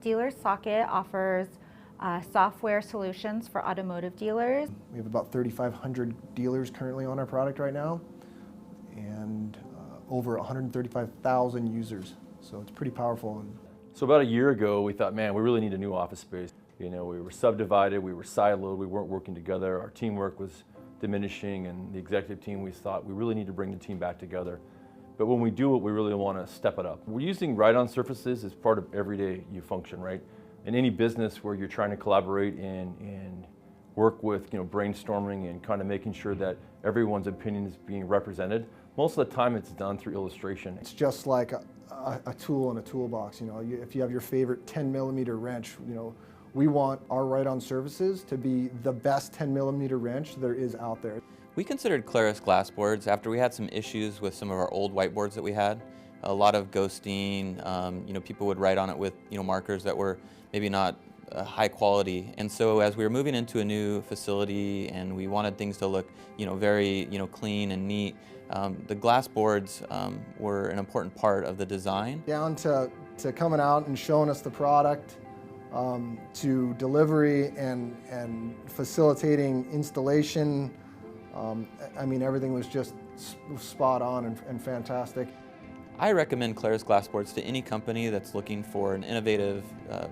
DealerSocket offers software solutions for automotive dealers. We have about 3,500 dealers currently on our product right now, and over 135,000 users. So it's pretty powerful. So about a year ago, we thought, man, we really need a new office space. You know, we were subdivided, we were siloed, we weren't working together, our teamwork was diminishing, and the executive team, we thought we really need to bring the team back together. But when we do it, we really want to step it up. We're using write-on surfaces as part of everyday you function, right? In any business where you're trying to collaborate and work with, brainstorming and kind of making sure that everyone's opinion is being represented, most of the time it's done through illustration. It's just like a tool in a toolbox. If you have your favorite 10mm wrench, we want our write-on surfaces to be the best 10mm wrench there is out there. We considered Clarus Glassboards after we had some issues with some of our old whiteboards that we had. A lot of ghosting, people would write on it with markers that were maybe not high quality. And so as we were moving into a new facility and we wanted things to look very clean and neat, the glass boards were an important part of the design. Down to coming out and showing us the product, to delivery and facilitating installation. Everything was just spot on and fantastic. I recommend Clarus Glassboards to any company that's looking for an innovative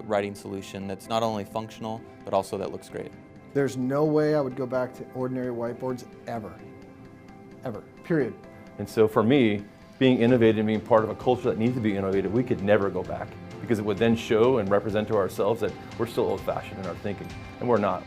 writing solution that's not only functional, but also that looks great. There's no way I would go back to ordinary whiteboards ever, period. And so for me, being innovative and being part of a culture that needs to be innovative, we could never go back, because it would then show and represent to ourselves that we're still old-fashioned in our thinking, and we're not.